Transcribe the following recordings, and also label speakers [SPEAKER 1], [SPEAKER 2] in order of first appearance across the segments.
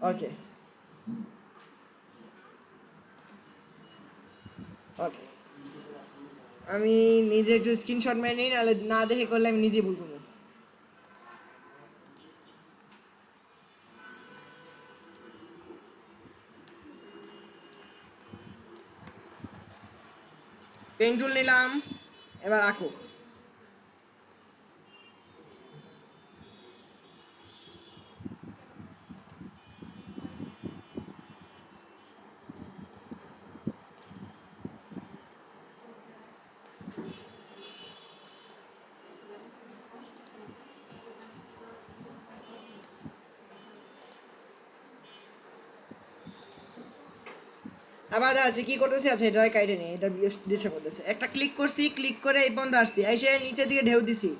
[SPEAKER 1] ওকে ওকে আমি নিজে একটু স্ক্রিনশট মেরে নিই, নাহলে না দেখে করলে আমি নিজে বলবো। পেন টুল নিলাম, এবার আঁকো। আবার আছে কি করতেছি, আছে এটা কাইটে নেই, এটা দিচ্ছে করতেছে। একটা ক্লিক করছি, ক্লিক করে এই বন্ধ আসছি, এসে নিচে দিকে ঢেউ দিছি,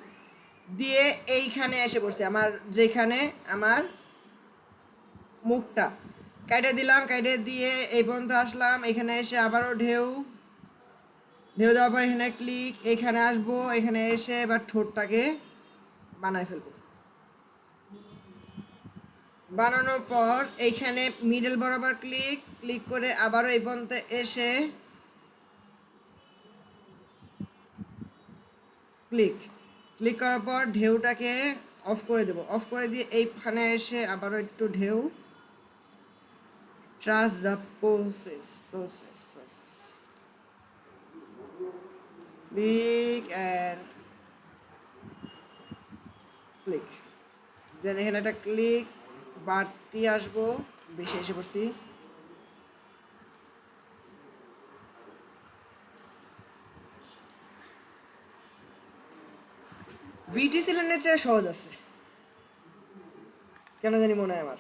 [SPEAKER 1] দিয়ে এইখানে এসে পড়ছি আমার যেখানে আমার মুখটা কাইটে দিলাম, কাইটে দিয়ে এই পর্যন্ত আসলাম, এখানে এসে আবারও ঢেউ ঢেউ দেওয়ার পর এখানে ক্লিক, এখানে আসবো, এখানে এসে এবার ঠোঁটটাকে বানায় ফেলবো। বানানোর পর এইখানে মিডল বরাবর ক্লিক, ক্লিক করে আবারও এই পর্যন্ত এসে ক্লিক, ক্লিক করার পর ঢেউটাকে অফ করে দেব, অফ করে দিয়ে এইখানে এসে আবারও একটু ঢেউ, trust the process process process, click and click, যেন এখানে একটা ক্লিক বাড়তি আসবো, বেশি এসে পড়ছি। বিটি সিলিন্ডারের চেয়ে সহজ আছে কেন জানি মনে হয় আমার।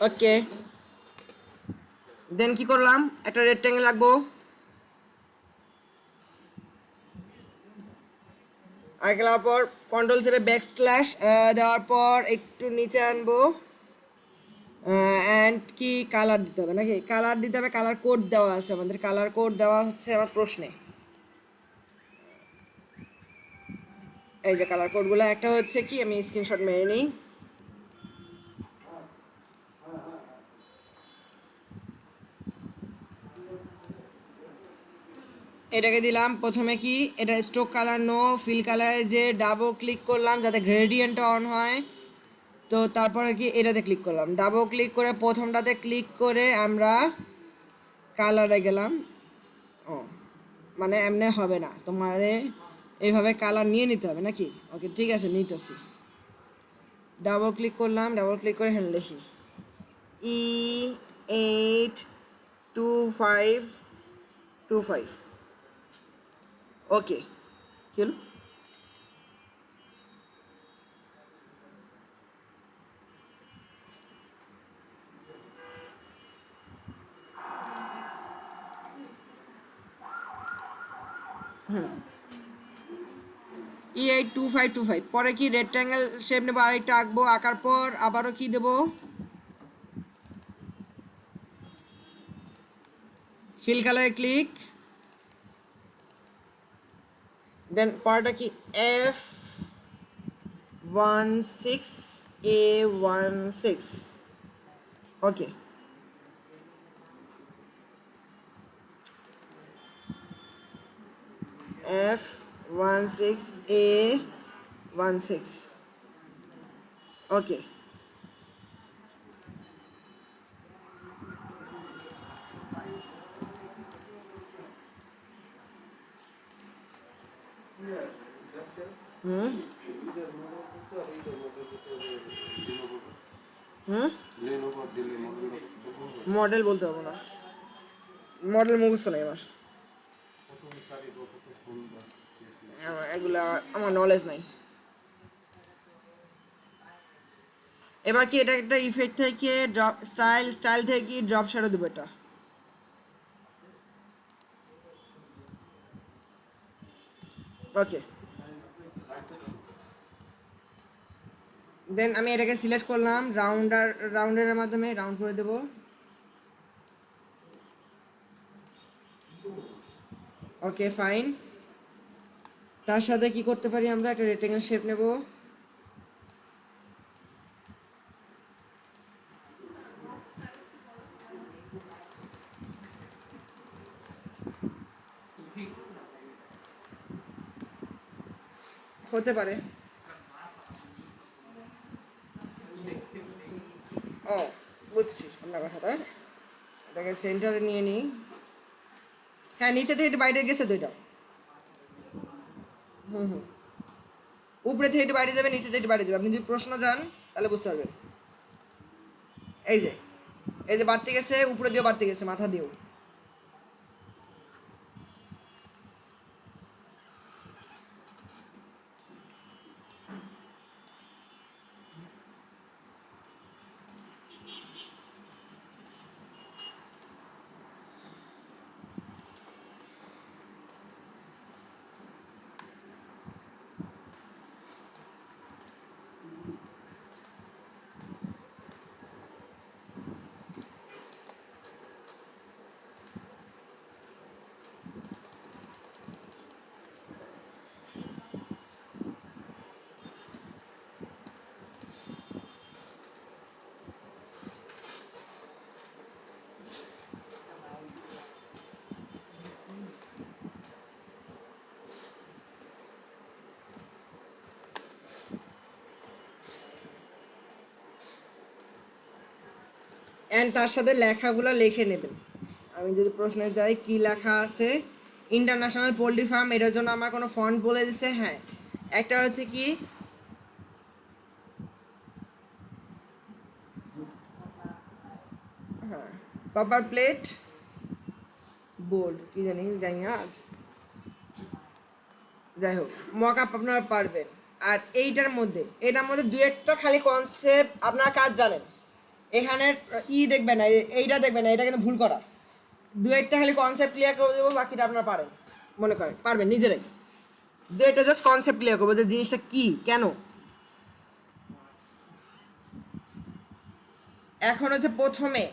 [SPEAKER 1] ওকে, দেন কি করলাম, একটা রেক্ট্যাঙ্গেল আঁকবো, আঁকলার পর কন্ট্রোল চেপে ব্যাক স্ল্যাশ দেওয়ার পর একটু নিচে আনবো, অ্যান্ড কি কালার দিতে হবে নাকি, কালার দিতে হবে, কালার কোড দেওয়া আছে আমাদের, কালার কোড দেওয়া হচ্ছে আমার প্রশ্নে। এই যে কালার কোডগুলো, একটা হচ্ছে কি, আমি স্ক্রিনশট মেরে নিই, এটাকে দিলাম প্রথমে কি, এটা স্ট্রোক কালার নো, ফিল কালারে যে ডাবল ক্লিক করলাম যাতে গ্রেডিয়েন্টটা অন হয়, তো তারপরে কি এটাতে ক্লিক করলাম, ডাবল ক্লিক করে প্রথমটাতে ক্লিক করে আমরা কালারে গেলাম। ও মানে এমনি হবে না, তোমারে এইভাবে কালার নিয়ে নিতে হবে নাকি, ওকে ঠিক আছে নিতেছি। ডাবল ক্লিক করলাম, ডাবল ক্লিক করে হ্যাঁ লিখি E82525, ওকে কি হলো, E82525, পরে কি রেক্ট্যাঙ্গেল শেপ নেবো, আরেকটা আঁকবো, আঁকার পর আবারও কি দেবো, ফিল কালারে ক্লিক, দেন পরেরটা কি F16A16, ওকে F16A16, ওকে হুম হুম মডেল বলতে পারবো না, মডেল মুখস্থ নেই আমার, এগুলা আমার নলেজ নাই। এবার কি এটা একটা ইফেক্ট থেকে ড্রপ স্টাইল, স্টাইল থেকে কি ড্রপ শ্যাডো দেবো, এটা ওকে, দেন আমি এটাকে সিলেক্ট করলাম, রাউন্ডের মাধ্যমে রাউন্ড করে দেব। Okay fine. তার সাথে কি করতে পারি, আমরা একটা রেক্টেঙ্গেল শেপ নেব। হতে পারে। ও বুঝছি আপনার কথাটা, এটাকে সেন্টারে নিয়ে নিই। হ্যাঁ নিচে থেকে একটু বাইরে গেছে তো এটা। হুম হুম, উপরে থেকে একটু বাইরে যাবে, নিচে থেকে একটু বাইরে যাবে। আপনি যদি প্রশ্ন যান তাহলে বুঝতে পারবেন। এই যে এই যে বাড়তে গেছে, উপরে দিয়েও বাড়তে গেছে, মাথা দিয়েও। অ্যান্ড তার সাথে লেখাগুলো লিখে নেবেন। আমি যদি প্রশ্নে যাই, কি লেখা আছে, ইন্টারন্যাশনাল পোল্ট্রি ফার্ম, এটার জন্য আমার কোনো ফন্ট বলে দিছে। হ্যাঁ, একটা হচ্ছে কি, হ্যাঁ কপার প্লেট বোল্ড, কি জানি না আজ, যাই হোক মক আপ আপনারা পারবেন। আর এটার মধ্যে দু একটা খালি কনসেপ্ট আপনারা কাজ জানেন, এখানে দেখবেন না, এইটা দেখবেন না, এটা কিন্তু ভুল করা। দু একটা খালি কনসেপ্ট ক্লিয়ার করে দেবো, বাকিটা আপনারা পারেন, মনে করেন পারবেন নিজেরাই। দু একটা জাস্ট কনসেপ্ট ক্লিয়ার করবো যে জিনিসটা কি কেন। এখন হচ্ছে প্রথমে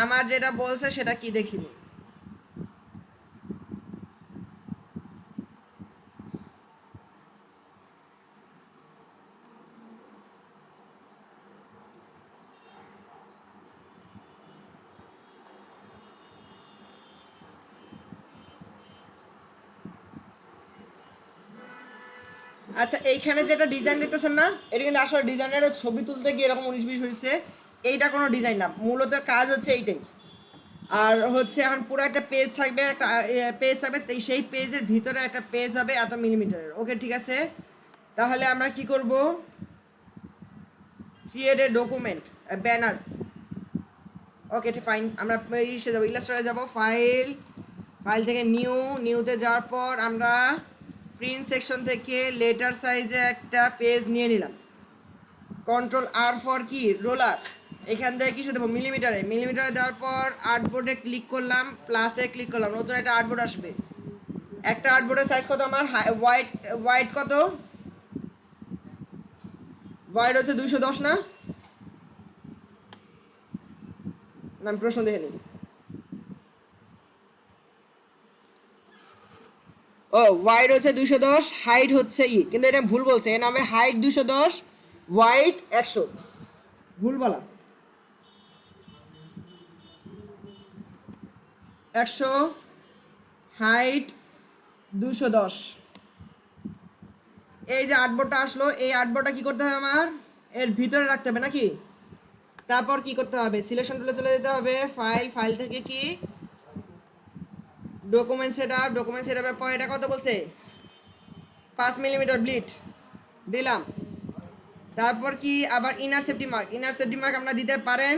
[SPEAKER 1] আমার যেটা বলছে সেটা কি দেখিনি। আচ্ছা এইখানে যেটা ডিজাইন দেখতেছেন না, এটা কিন্তু আসলে ডিজাইনের ছবি তুলতে গিয়ে এরকম 19-20 হয়েছে। এইটা কোনো ডিজাইন না, মূলত কাজ হচ্ছে এইটাই। আর হচ্ছে এখন পুরো একটা পেজ থাকবে, একটা পেজ থাকবে, সেই পেজের ভিতরে একটা পেজ হবে এত মিলিমিটারের। ওকে ঠিক আছে, তাহলে আমরা কি করব, create a document banner. Okay fine, আমরা ইসে যাবো, ইলাস্ট্রেটরে যাবো, ফাইল থেকে নিউতে যাওয়ার পর আমরা প্রিন্ট সেকশন থেকে লেটার সাইজে একটা পেজ নিয়ে নিলাম। Ctrl+R ফর কি, রোলার। এখান থেকে কিসে দেবো, মিলিমিটারে দেওয়ার পর আর্টবোর্ডে ক্লিক করলাম, প্লাসে ক্লিক করলাম, নতুন একটা আর্টবোর্ড আসবে। একটা আর্টবোর্ডের সাইজ কত আমার, হোয়াইট কত, হোয়াইট হচ্ছে 210 না, আমি প্রশ্ন দেখে নিই। ও হোয়াইট হচ্ছে 210, হাইট হচ্ছে কিন্তু এটা ভুল বলছে, এর নামে হাইট 210, হোয়াইট 100, ভুল বলা। 100, হাইট 210। এই যে আর্টবোর্ডটা আসলো, এই আর্টবোর্ডটা কি করতে হবে আমার, এর ভিতরে রাখতে হবে নাকি। তারপর কি করতে হবে, সিলেকশন টুলে চলে যেতে হবে, ফাইল থেকে কি ডকুমেন্ট সেটআপের পর এটা কত বলছে, 5 মিলিমিটার ব্লিড দিলাম। তারপর কি আবার ইনার সেফটি মার্ক আমরা দিতে পারেন,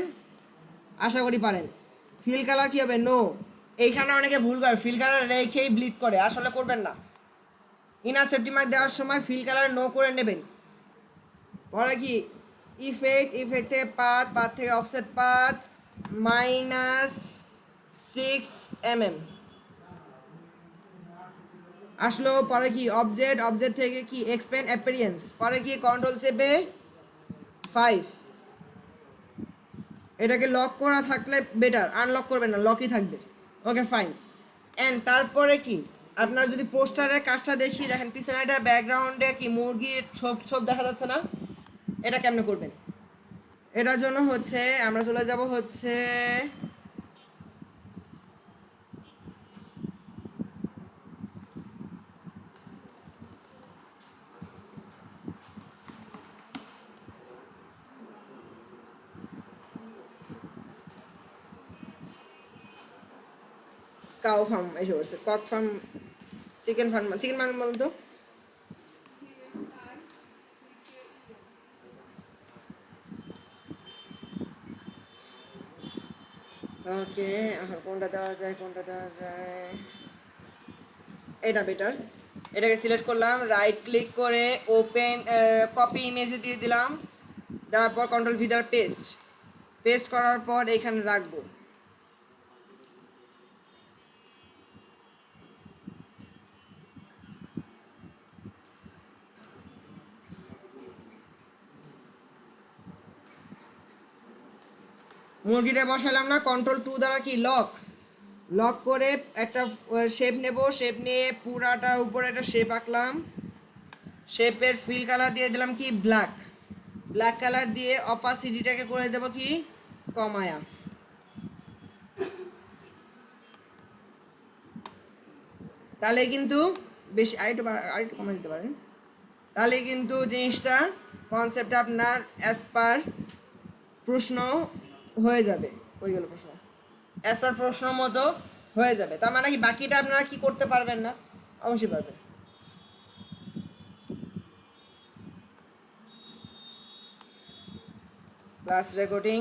[SPEAKER 1] আশা করি পারেন। ফিল কালার কি হবে, নো। এইখানে অনেকে ভুল করে, ফিল কালার রেখেই ব্লিড করে, আসলে করবেন না। ইনার সেফটি মার্ক দেওয়ার সময় ফিল কালার নো করে নেবেন। পরে কি ইফেক্ট থেকে পাথ থেকে অফসেট পাথ -6 mm, আসলো, পরে কি অবজেক্ট, অবজেক্ট থেকে কি এক্সপ্যান্ড অ্যাপিয়ারেন্স, পরে কি কন্ট্রোল চেপে 5, এটাকে লক করা থাকলে বেটার, আনলক করবেন না, লকই থাকবে। Okay fine. অ্যান্ড তারপরে কি আপনার যদি পোস্টারের কাজটা দেখি, দেখেন পিছনে একটা ব্যাকগ্রাউন্ডে কি মুরগির ছোপ ছোপ দেখা যাচ্ছে না, এটা কেমনে করবেন? এটার জন্য হচ্ছে আমরা চলে যাব হচ্ছে কাউ ফার্ম এসে পড়ছে, cock farm, chicken farm, chicken farm বলুন তো। ওকে, এখন কোনটা দেওয়া যায়, কোনটা দেওয়া যায়, এটা বেটার। এটাকে সিলেক্ট করলাম, রাইট ক্লিক করে ওপেন কপি ইমেজে দিয়ে দিলাম, তারপর কন্ট্রোল ভি দ্বারা পেস্ট, পেস্ট করার পর এখানে রাখবো। মুরগিটা বসালাম না, কন্ট্রোল 2 দ্বারা কি লক, লক করে একটা শেপ নেব, শেপ নিয়ে পুরাটার উপরে একটা শেপ আঁকলাম, শেপের ফিল কালার দিয়ে দিলাম কি ব্ল্যাক, ব্ল্যাক কালার দিয়ে অপাসিটিটাকে করে দেবো কি কমায়া, তাহলে কিন্তু বেশি আরেকটু কমে দিতে পারেন, তাহলে কিন্তু জিনিসটা কনসেপ্টটা আপনার অ্যাজ পার প্রশ্ন হয়ে যাবে। হয়ে গেল প্রশ্ন, অ্যাজ পার প্রশ্ন মতো হয়ে যাবে। তার মানে কি বাকিটা আপনারা কি করতে পারবেন না? অবশ্যই পারবেন। Class recording